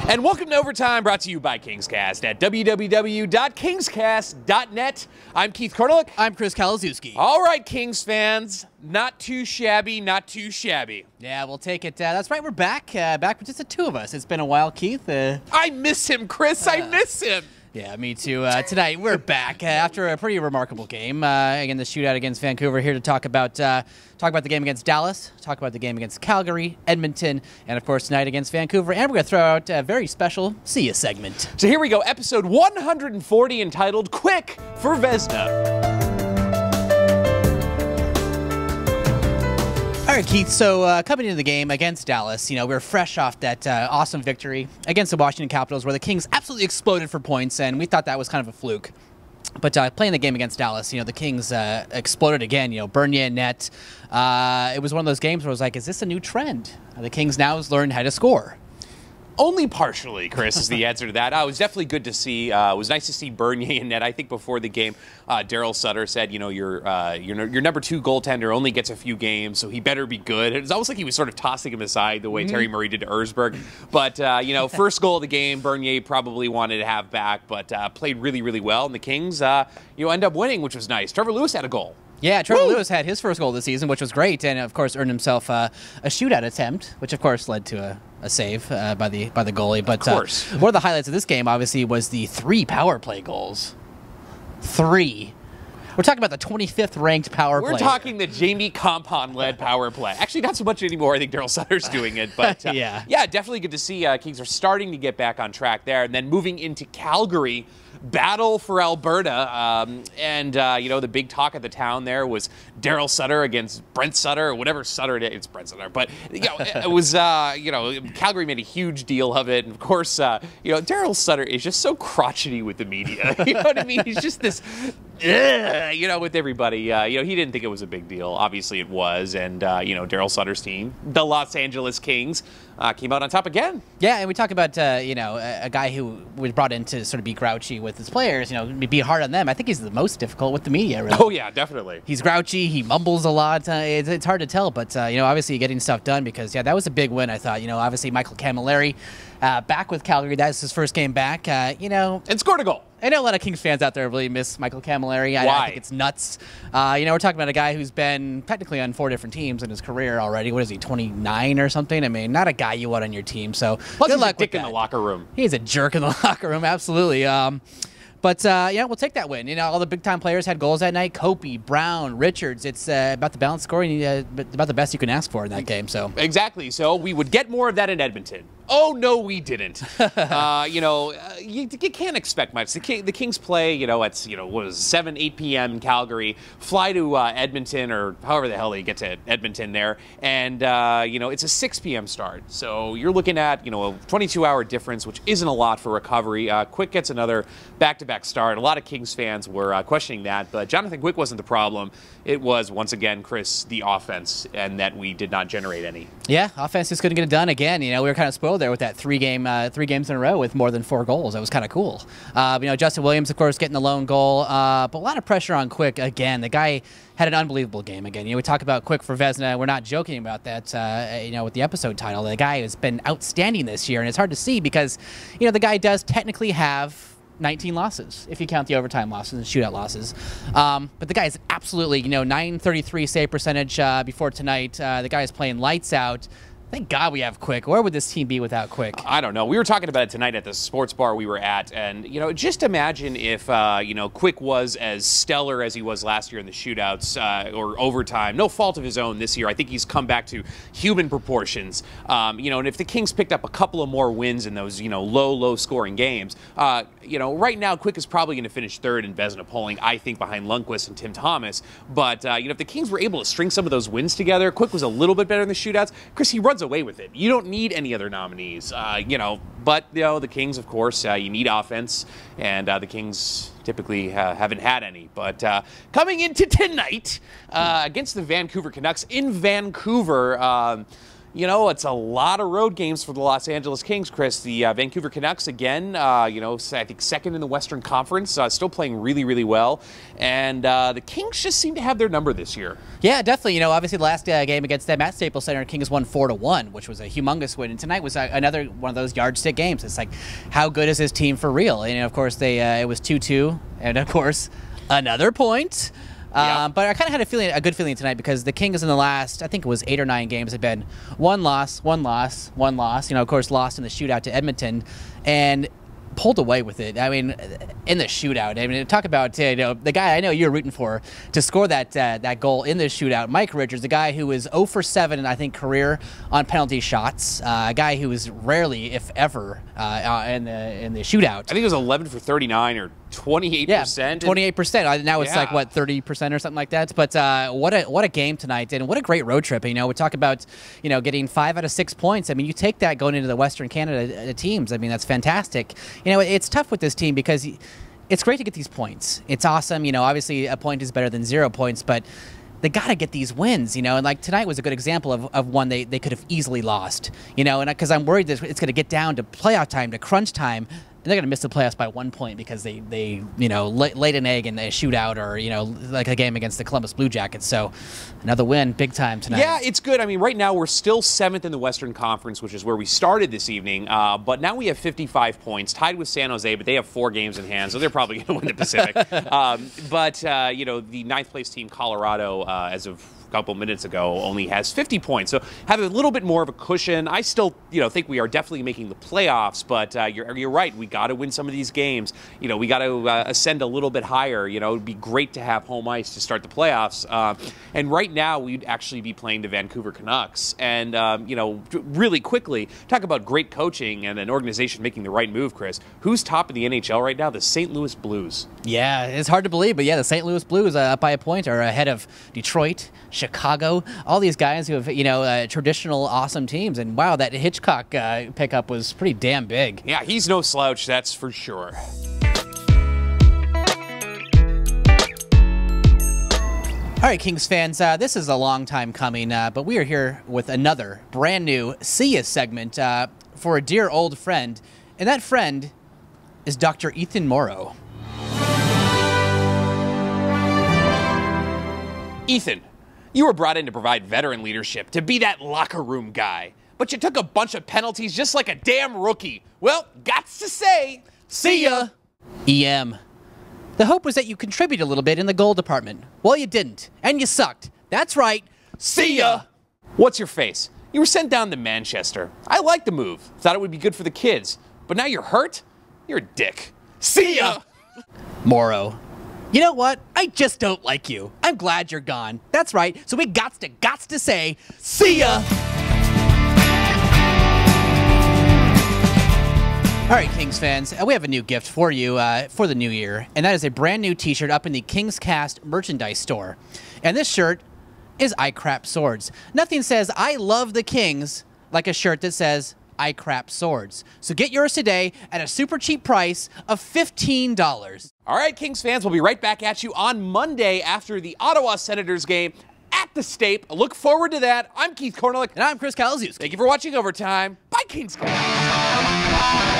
And welcome to Overtime, brought to you by KingsCast at www.kingscast.net. I'm Keith Korneluk. I'm Chris Kalazewski. All right, Kings fans. Not too shabby, not too shabby. Yeah, we'll take it. That's right, we're back. Back with just the two of us. It's been a while, Keith. I miss him, Chris. I miss him. Yeah, me too. Tonight, we're back after a pretty remarkable game. Again, the shootout against Vancouver. Here to talk about the game against Dallas, talk about the game against Calgary, Edmonton, and of course tonight against Vancouver. And we're going to throw out a very special See Ya segment. So here we go, episode 140, entitled Quick for Vezina. All right, Keith, so coming into the game against Dallas, we were fresh off that awesome victory against the Washington Capitals where the Kings absolutely exploded for points, and we thought that was kind of a fluke. But playing the game against Dallas, the Kings exploded again, Bernier net. It was one of those games where I was like, is this a new trend? The Kings now has learned how to score. Only partially, Chris, is the answer to that. It was definitely good to see. It was nice to see Bernier in net. I think before the game, Daryl Sutter said, your number two goaltender only gets a few games, so he better be good. It was almost like he was sort of tossing him aside the way Terry Murray did to Erzberg. But, first goal of the game, Bernier probably wanted to have back, but played really, really well. And the Kings, end up winning, which was nice. Trevor Lewis had a goal. Yeah, Trevor Lewis had his first goal of the season, which was great, and of course earned himself a shootout attempt, which of course led to a save by the goalie. But of course. One of the highlights of this game, obviously, was the 3 power play goals. 3. We're talking about the 25th ranked power play. We're talking the Jamie Compon-led power play. Actually, not so much anymore. I think Daryl Sutter's doing it. But yeah, definitely good to see Kings are starting to get back on track there. And then moving into Calgary, battle for Alberta. The big talk of the town there was Daryl Sutter against Brent Sutter, or whatever Sutter it is. It's Brent Sutter. But, it was, Calgary made a huge deal of it. And, of course, Daryl Sutter is just so crotchety with the media. You know what I mean? He's just this... with everybody. He didn't think it was a big deal. Obviously it was. And, Daryl Sutter's team, the Los Angeles Kings, came out on top again. Yeah, and we talk about, a guy who was brought in to sort of be grouchy with his players, be hard on them. I think he's the most difficult with the media, really. Oh, yeah, definitely. He's grouchy. He mumbles a lot. It's hard to tell, but, obviously getting stuff done because, that was a big win, I thought. Obviously Michael Camilleri back with Calgary. That was his first game back, And scored a goal. I know a lot of Kings fans out there really miss Michael Camilleri. I think it's nuts. We're talking about a guy who's been technically on 4 different teams in his career already. What is he, 29 or something? I mean, not a guy you want on your team. So plus good luck with that. In the locker room. He's a jerk in the locker room, absolutely. But we'll take that win. All the big-time players had goals that night. Kopey, Brown, Richards. It's about the balanced scoring, about the best you can ask for in that game. So exactly. So we would get more of that in Edmonton. Oh, no, we didn't. You can't expect much. The Kings play, at 7, 8 p.m. in Calgary, fly to Edmonton, or however the hell they get to Edmonton there, and, it's a 6 p.m. start. So you're looking at, a 22-hour difference, which isn't a lot for recovery. Quick gets another back-to-back start. A lot of Kings fans were questioning that, but Jonathan Quick wasn't the problem. It was, once again, Chris, the offense, and that we did not generate any. Yeah, offense just couldn't get it done again. We were kind of spoiled there with that 3 games in a row with more than 4 goals. That was kind of cool. Justin Williams, of course, getting the lone goal, but a lot of pressure on Quick again. The guy had an unbelievable game again. We talk about Quick for Vezina. We're not joking about that. With the episode title, the guy has been outstanding this year, and it's hard to see because the guy does technically have 19 losses, if you count the overtime losses and shootout losses. But the guy is absolutely, .933 save percentage before tonight. The guy is playing lights out. Thank God we have Quick. Where would this team be without Quick? I don't know. We were talking about it tonight at the sports bar we were at, and, just imagine if, Quick was as stellar as he was last year in the shootouts or overtime. No fault of his own this year. I think he's come back to human proportions. And if the Kings picked up a couple of more wins in those, low-scoring games, right now Quick is probably going to finish 3rd in Vezina polling, I think, behind Lundqvist and Tim Thomas. But, if the Kings were able to string some of those wins together, Quick was a little bit better in the shootouts. Chris, he runs away with it. You don't need any other nominees, but the Kings, of course, you need offense, and the Kings typically haven't had any. But coming into tonight against the Vancouver Canucks in Vancouver, You know, it's a lot of road games for the Los Angeles Kings, Chris. The Vancouver Canucks, again, you know, I think second in the Western Conference, still playing really, really well. And the Kings just seem to have their number this year. Yeah, definitely. You know, obviously the last game against them at Staples Center, Kings won 4-1, which was a humongous win. And tonight was another one of those yardstick games. It's like, how good is this team for real? And, of course, it was 2-2. And, of course, another point. But I kind of had a good feeling tonight because the Kings in the last, I think it was 8 or 9 games, had been one loss. You know, of course, lost in the shootout to Edmonton, and pulled away with it. I mean, in the shootout. I mean, talk about you know, the guy I know you're rooting for to score that goal in the shootout. Mike Richards, the guy who was 0 for 7 in I think career on penalty shots. A guy who was rarely, if ever, in the shootout. I think it was 11 for 39 or 28%. Yeah, 28%. Now it's like what 30% or something like that. But what a game tonight, and what a great road trip. You know, we talk about getting 5 out of 6 points. I mean, you take that going into the Western Canada teams. I mean, that's fantastic. You know, it's tough with this team because it's great to get these points. It's awesome. You know, obviously a point is better than 0 points, but they got to get these wins, and like tonight was a good example of one they could have easily lost, and because I'm worried that it's going to get down to playoff time, to crunch time, and they're going to miss the playoffs by 1 point because they laid an egg in a shootout or, like a game against the Columbus Blue Jackets. So another win, big time tonight. Yeah, it's good. I mean, right now we're still 7th in the Western Conference, which is where we started this evening. But now we have 55 points, tied with San Jose, but they have 4 games in hand, so they're probably going to win the Pacific. But the 9th place team, Colorado, as of couple minutes ago, only has 50 points, so have a little bit more of a cushion. I still think we are definitely making the playoffs, but you're right, we got to win some of these games. We got to ascend a little bit higher. It'd be great to have home ice to start the playoffs, and right now we'd actually be playing the Vancouver Canucks, and really quickly, talk about great coaching and an organization making the right move, Chris. Who's top in the NHL right now? The St. Louis Blues. Yeah, it's hard to believe, but yeah, the St. Louis Blues up by a point are ahead of Detroit, Chicago, all these guys who have, traditional awesome teams. And wow, that Hitchcock pickup was pretty damn big. Yeah, he's no slouch, that's for sure. All right, Kings fans, this is a long time coming, but we are here with another brand new See Ya segment for a dear old friend. And that friend is Dr. Ethan Morrow. Ethan, you were brought in to provide veteran leadership, to be that locker room guy. But you took a bunch of penalties just like a damn rookie. Well, gots to say, see ya. EM. The hope was that you contribute a little bit in the goal department. Well, you didn't, and you sucked. That's right. See ya. What's your face? You were sent down to Manchester. I liked the move. Thought it would be good for the kids. But now you're hurt? You're a dick. See ya. Morrow. You know what? I just don't like you. I'm glad you're gone. That's right. So we gots to say, see ya! All right, Kings fans, we have a new gift for you for the new year, and that is a brand new t-shirt up in the KingsCast merchandise store. And this shirt is I Crap Swords. Nothing says I love the Kings like a shirt that says I Crap Swords. So get yours today at a super cheap price of $15. All right, Kings fans, we'll be right back at you on Monday after the Ottawa Senators game at the Stape. Look forward to that. I'm Keith Korneluk. And I'm Chris Kalazewski. Thank you for watching Overtime. Bye, KingsCast.